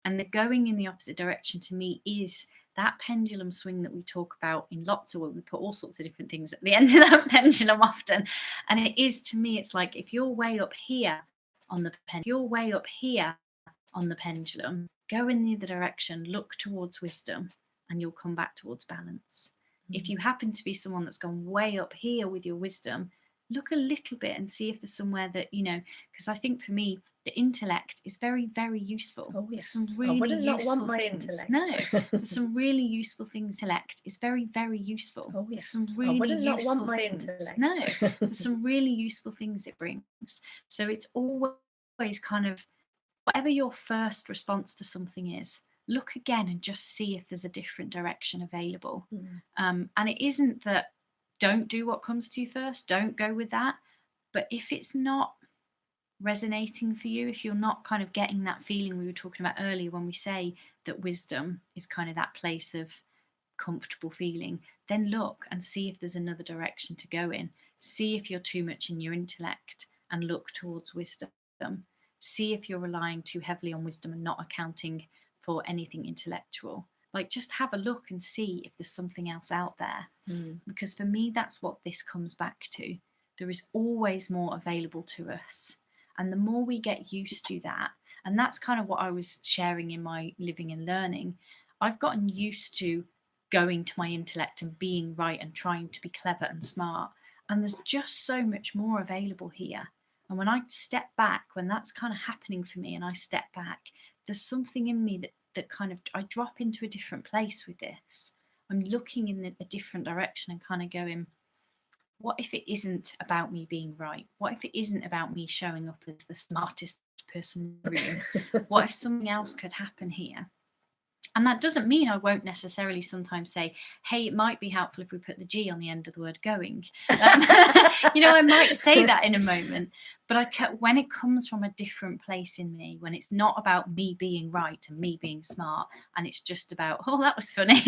And the going in the opposite direction to me is that pendulum swing that we talk about in lots of work. We put all sorts of different things at the end of that pendulum often. And it is, to me, it's like if you're way up here on the pendulum, go in the other direction, look towards wisdom, and you'll come back towards balance. If you happen to be someone that's gone way up here with your wisdom, look a little bit and see if there's somewhere that, because I think for me, the intellect is very, very useful. Oh, yes. Some really useful things. Intellect. No, there's some really useful things. Intellect is very, very useful. Oh, yes. Some really useful things. Intellect. No, there's some really useful things it brings. So it's always kind of whatever your first response to something is, look again and just see if there's a different direction available. And it isn't that don't do what comes to you first, don't go with that. But if it's not resonating for you, if you're not kind of getting that feeling we were talking about earlier when we say that wisdom is kind of that place of comfortable feeling, then look and see if there's another direction to go in. See if you're too much in your intellect and look towards wisdom. See if you're relying too heavily on wisdom and not accounting for anything intellectual. Like, just have a look and see if there's something else out there. Because for me, that's what this comes back to. There is always more available to us. And the more we get used to that, and that's kind of what I was sharing in my living and learning, I've gotten used to going to my intellect and being right and trying to be clever and smart. And there's just so much more available here. And when I step back, when that's kind of happening for me and I step back, there's something in me that kind of, I drop into a different place with this. I'm looking in a different direction and kind of going, what if it isn't about me being right? What if it isn't about me showing up as the smartest person in the room? What if something else could happen here? And that doesn't mean I won't necessarily sometimes say, hey, it might be helpful if we put the G on the end of the word going. I might say that in a moment, but when it comes from a different place in me, when it's not about me being right and me being smart, and it's just about, oh, that was funny,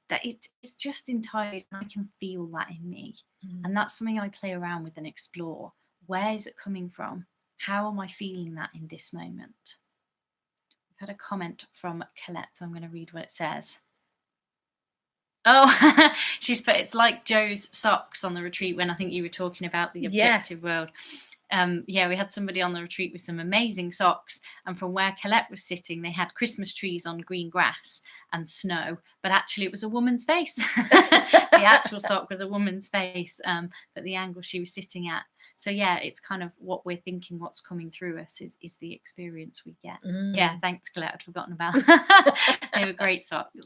that it's just entirely, I can feel that in me. And that's something I play around with and explore. Where is it coming from? How am I feeling that in this moment? I've had a comment from Colette, so I'm going to read what it says. Oh, she's put, it's like Joe's socks on the retreat when I think you were talking about the objective world. We had somebody on the retreat with some amazing socks, and from where Colette was sitting, they had Christmas trees on green grass and snow, but actually it was a woman's face. The actual sock was a woman's face, but the angle she was sitting at. So yeah, it's kind of what we're thinking, what's coming through us is the experience we get. Yeah, thanks, Colette. I'd forgotten about that. They were great socks.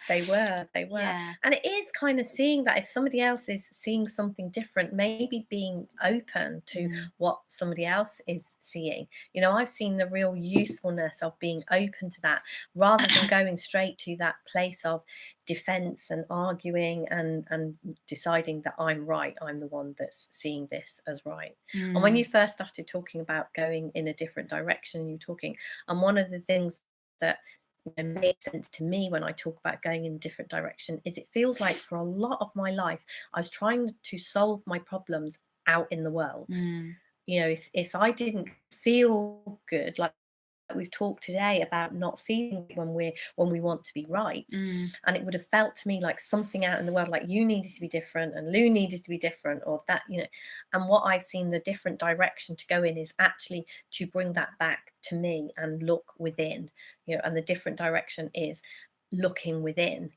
They were. Yeah. And it is kind of seeing that if somebody else is seeing something different, maybe being open to what somebody else is seeing. I've seen the real usefulness of being open to that rather than going straight to that place of defense and arguing and deciding that I'm right, I'm the one that's seeing this as right. And when you first started talking about going in a different direction, and one of the things that made sense to me when I talk about going in a different direction is it feels like for a lot of my life I was trying to solve my problems out in the world. you know, if I didn't feel good, like we've talked today about not feeling when we want to be right, and it would have felt to me like something out in the world, like you needed to be different and Lou needed to be different, or that, you know. And what I've seen the different direction to go in is actually to bring that back to me and look within, you know. And the different direction is looking within,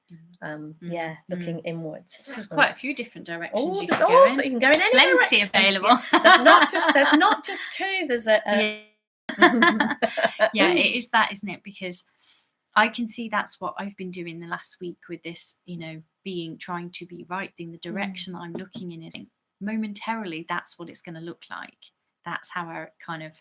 looking inwards. So there's quite a few different directions you there's can go in. you can go in any Plenty direction. available. There's not just two. There's a yeah, it is that, isn't it? Because I can see that's what I've been doing the last week with this, you know, trying to be right thing. The direction that I'm looking in is momentarily that's what it's going to look like. That's how our kind of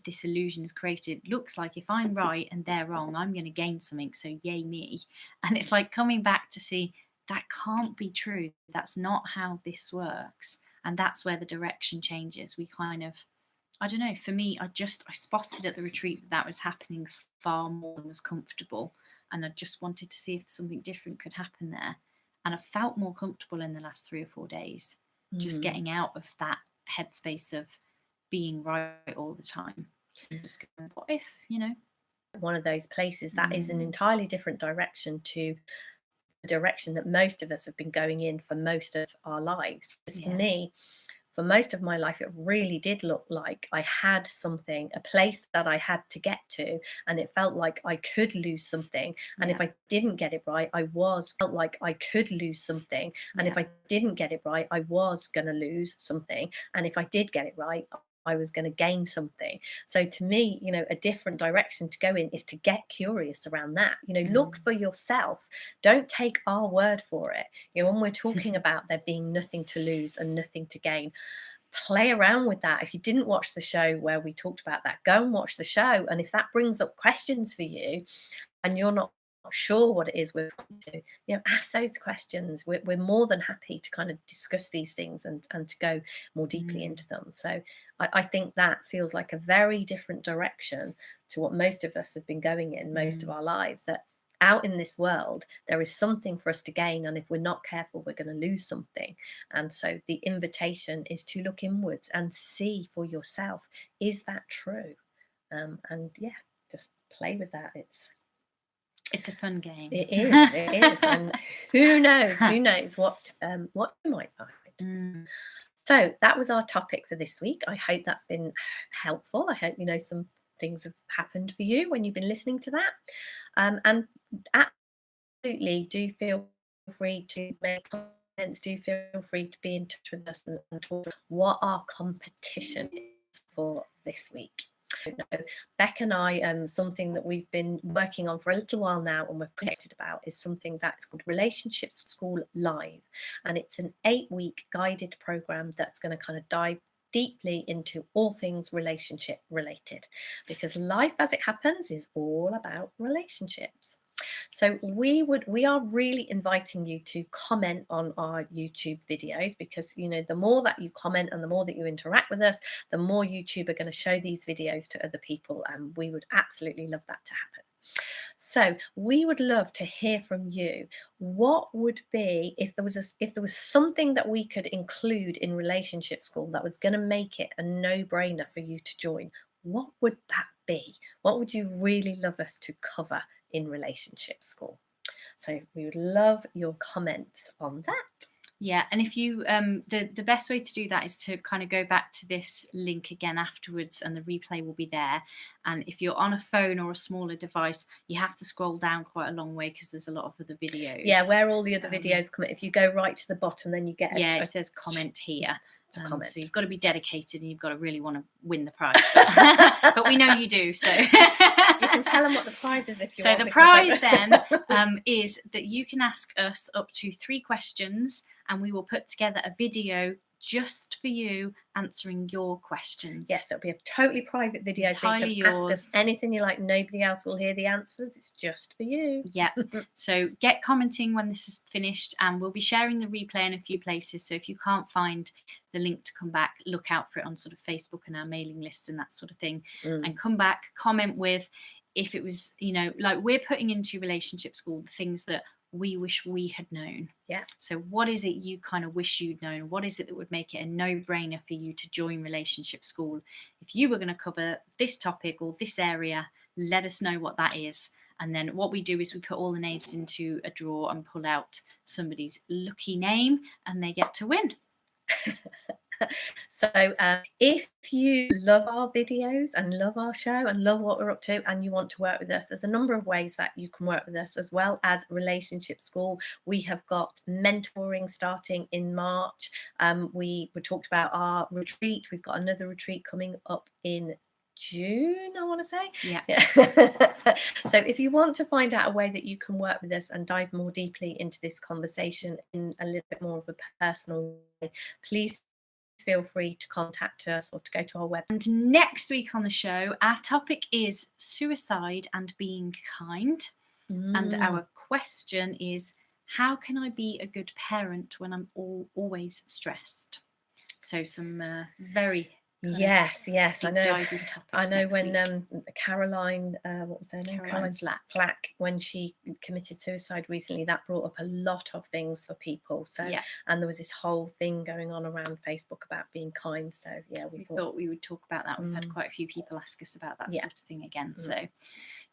this illusion is created. Looks like if I'm right and they're wrong, I'm going to gain something, so yay me. And it's like coming back to see that can't be true. That's not how this works. And that's where the direction changes. We kind of, I don't know, for me, I spotted at the retreat that was happening far more than was comfortable. And I just wanted to see if something different could happen there. And I felt more comfortable in the last 3 or 4 days, just getting out of that headspace of being right all the time. And just going, what if, you know? One of those places that is an entirely different direction to the direction that most of us have been going in for most of our lives. For me, for most of my life, it really did look like I had something, a place that I had to get to, and it felt like I could lose something. And if I didn't get it right, felt like I could lose something. And if I didn't get it right, I was going to lose something. And if I did get it right, I was going to gain something. So to me, you know, a different direction to go in is to get curious around that. You know, look for yourself. Don't take our word for it. You know, when we're talking about there being nothing to lose and nothing to gain, play around with that. If you didn't watch the show where we talked about that, go and watch the show. And if that brings up questions for you and you're not sure what it is we're trying to do, you know, ask those questions. We're more than happy to kind of discuss these things and to go more deeply into them. So I think that feels like a very different direction to what most of us have been going in most of our lives, that out in this world there is something for us to gain, and if we're not careful we're going to lose something. And so the invitation is to look inwards and see for yourself, is that true? And just play with that. It's a fun game. It is. And who knows what you might find. So that was our topic for this week. I hope that's been helpful. I hope, you know, some things have happened for you when you've been listening to that. And absolutely do feel free to make comments. Do feel free to be in touch with us and talk what our competition is for this week. Beck and I, something that we've been working on for a little while now and we're connected about, is something that's called Relationships School Live. And it's an 8-week guided program that's going to kind of dive deeply into all things relationship related, because life as it happens is all about relationships. So we are really inviting you to comment on our YouTube videos, because, you know, the more that you comment and the more that you interact with us, the more YouTube are going to show these videos to other people, and we would absolutely love that to happen. So we would love to hear from you. What would be, if there was something that we could include in Relationship School that was going to make it a no-brainer for you to join, what would that be? What would you really love us to cover in Relationship School? So we would love your comments on that. Yeah, and if you the best way to do that is to kind of go back to this link again afterwards, and the replay will be there. And if you're on a phone or a smaller device, you have to scroll down quite a long way because there's a lot of other videos. Yeah, where all the other videos come. If you go right to the bottom, then you get it says comment here. Comment. So you've got to be dedicated and you've got to really want to win the prize. But we know you do, so you can tell them what the prize is if you want. So the prize then is that you can ask us up to 3 questions, and we will put together a video just for you answering your questions. Yes, it'll be a totally private video. Entirely so you can ask us anything you like. Nobody else will hear the answers. It's just for you. Yeah. So get commenting when this is finished, and we'll be sharing the replay in a few places. So if you can't find the link to come back, look out for it on sort of Facebook and our mailing list and that sort of thing. And come back, comment with, if it was, you know, like we're putting into Relationship School the things that we wish we had known. Yeah. So what is it you kind of wish you'd known? What is it that would make it a no-brainer for you to join Relationship School? If you were going to cover this topic or this area, let us know what that is. And then what we do is we put all the names into a drawer and pull out somebody's lucky name, and they get to win. So if you love our videos and love our show and love what we're up to and you want to work with us, there's a number of ways that you can work with us, as well as Relationship School. We have got mentoring starting in March. We talked about our retreat. We've got another retreat coming up in June, I want to say. Yeah. So if you want to find out a way that you can work with us and dive more deeply into this conversation in a little bit more of a personal way, please feel free to contact us or to go to our website. And next week on the show, our topic is suicide and being kind. And our question is, how can I be a good parent when I'm always stressed? So some very Yes, I know. I know when week. Caroline, what was her name? Caroline Flack, when she committed suicide recently, that brought up a lot of things for people. So, yeah. And there was this whole thing going on around Facebook about being kind. So, yeah, we thought we would talk about that. We've had quite a few people ask us about that sort of thing again. So,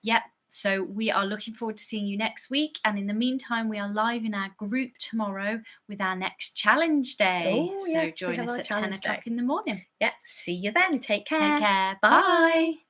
yeah. So we are looking forward to seeing you next week. And in the meantime, we are live in our group tomorrow with our next challenge day. Oh, so yes, join us at 10 o'clock in the morning. Yep. See you then. Take care. Take care. Bye. Bye.